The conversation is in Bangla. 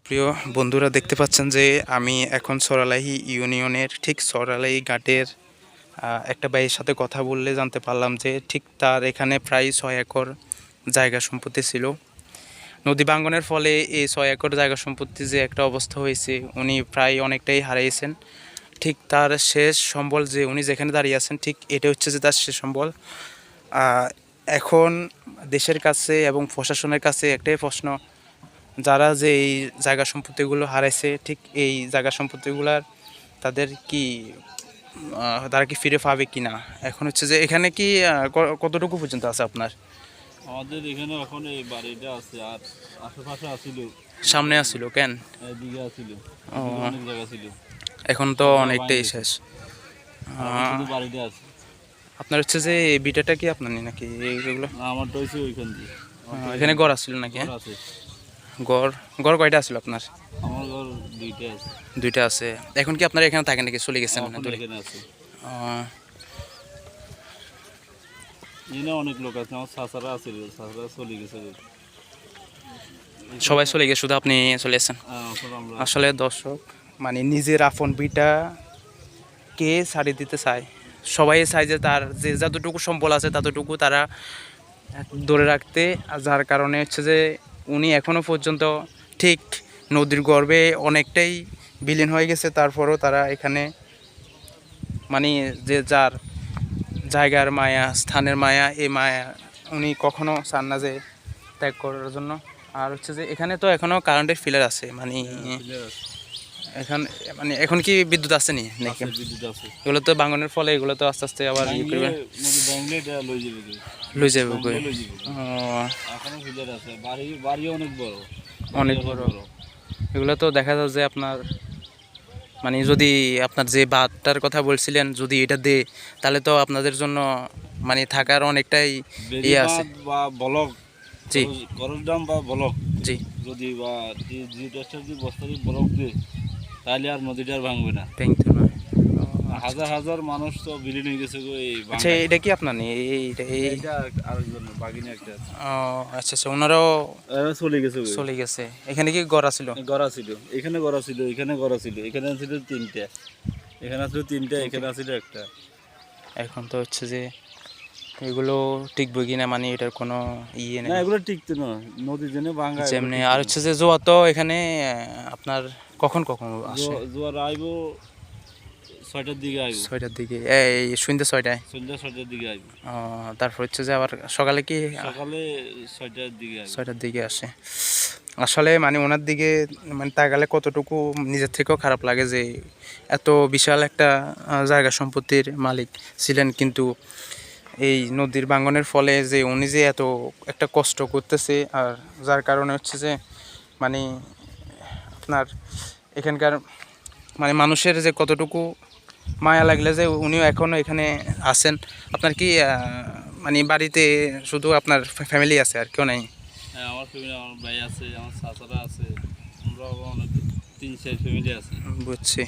প্রিয় বন্ধুরা, দেখতে পাচ্ছেন যে আমি এখন সরালাহি ইউনিয়নের ঠিক সরালাহি ঘাটের একটা ভাইয়ের সাথে কথা বললে জানতে পারলাম যে ঠিক তার এখানে প্রায় 6 একর জায়গা সম্পত্তি ছিল। নদী ভাঙ্গনের ফলে এই 6 একর জায়গা সম্পত্তি যে একটা অবস্থা হয়েছে, উনি প্রায় অনেকটাই হারিয়েছেন। ঠিক তার শেষ সম্বল যে উনি যেখানে দাঁড়িয়ে আছেন, ঠিক এটা হচ্ছে যে তার শেষ সম্বল। এখন দেশের কাছে এবং প্রশাসনের কাছে একটাই প্রশ্ন, যারা যে এই জায়গা সম্পত্তিগুলো হারাইছে, ঠিক এই জায়গা সম্পত্তিগুলার তাদের কি তারা কি ফিরে পাবে কি না। এখন হচ্ছে যে এখানে কি কতটুকু পর্যন্ত আছে আপনার? আমাদের এখানে এখন এই বাড়িটা আছে, আর আশেপাশে আছিল, সামনে আসছিল কেন? এদিকে আছিল, ও, অনেক জায়গা ছিল, এখন তো অনেকটাই শেষ। শুধু বাড়িটা আছে। আপনার হচ্ছে যে এই বিটাটা কি আপনার নাকি এইগুলো? না, আমার তো হয়েছে ওইখান দিয়ে। এখানে ঘর আসছিল নাকি? ঘর আছে। ঘর ঘর কয়টা আসছিল আপনার? আমার ঘর দুইটা আছে। দুইটা আছে। এখন কি আপনারা এখানে থাকেন নাকি চলে গেছেন? এখানে আছে। ও, এখানে অনেক লোক আছে, আমার চাচারা আছে, চাচারা চলে গেছে। সবাই চলে গেছে, শুধু আপনি চলে এসেছেন। আসলে দর্শক, মানে নিজের আপন বিটা কে ছাড়ি দিতে চায়, সবাই চায় যে তার যে যতটুকু সম্বল আছে ততটুকু তারা ধরে রাখতে। যার কারণে হচ্ছে যে উনি এখনও পর্যন্ত ঠিক নদীর গর্ভে অনেকটাই বিলীন হয়ে গেছে, তারপরও তারা এখানে মানে যে যার জায়গার মায়া, স্থানের মায়া, এই মায়া উনি কখনো চান না যে ত্যাগ করার জন্য। আর হচ্ছে যে এখানে তো এখনও কারেন্টের ফিলার আছে, মানে এখন মানে এখন কি বিদ্যুৎ আসেনি নাকি? এগুলো তো ভাঙনের ফলে এগুলো তো আস্তে আস্তে আবার ইয়ে করবে, লই যাবে। অনেক বড়। এগুলো তো দেখা যায় যে আপনার মানে যদি আপনার যে বাঁধটার কথা বলছিলেন যদি এটা দে, তাহলে তো আপনাদের জন্য মানে থাকার অনেকটাই ইয়ে আছে। বা ব্লক, জি করজডাম বা ব্লক, জি, যদি বা বস্তা ব্লক দিয়ে, তাহলে আর নদীটা আর ভাঙবে না। হাজার হাজার মানুষ তো বিলীন হয়ে গেছে গো এই। আচ্ছা, এটা কি আপনার নেই? এইটা আরেকজনের বাগিনী একটা। ও আচ্ছা আচ্ছা, ওনারাও চলে গেছে। চলে গেছে। এখানে কি গড়া ছিল? গড়া ছিল, এখানে গড়া ছিল, এখানে গড়া ছিল, এখানে ছিল তিনটা, এখানে ছিল তিনটা, এখানে ছিল একটা। এখন তো হচ্ছে যে এগুলো টিকবে কিনা, মানে এটার কোনো ইয়ে নেই। না, এগুলো টিকতো না, নদীর জন্য ভাঙা যেমনি। আর হচ্ছে যে জোয়ার তো এখানে আপনার কখন কখন আসে? জোয়ার আইব 6টার দিকে আইব। 6টার দিকে, এই সন্ধ্যা 6টায়? সন্ধ্যা 6টার দিকে আইব। তারপর হচ্ছে যে আবার সকালে কি? সকালে 6টার দিকে আইব। 6টার দিকে আসে। আসলে মানে ওনার দিকে মানে তাকালে কতটুকু নিজের থেকেও খারাপ লাগে যে এত বিশাল একটা জায়গা সম্পত্তির মালিক ছিলেন, কিন্তু এই নদীর ভাঙনের ফলে যে উনি যে এত একটা কষ্ট করতেছে, আর যার কারণে হচ্ছে যে মানে আপনার এখানকার মানে মানুষের যে কতটুকু মায়া লাগলে যে উনিও এখনও এখানে আছেন। আপনার কি মানে বাড়িতে শুধু আপনার ফ্যামিলি আছে, আর কেউ নাই? হ্যাঁ, আমার ফ্যামিলি, আমার ভাই আছে, আমার চাচারা আছে, আমরা অনেক 3-4 ফ্যামিলি আছে। বুঝছি।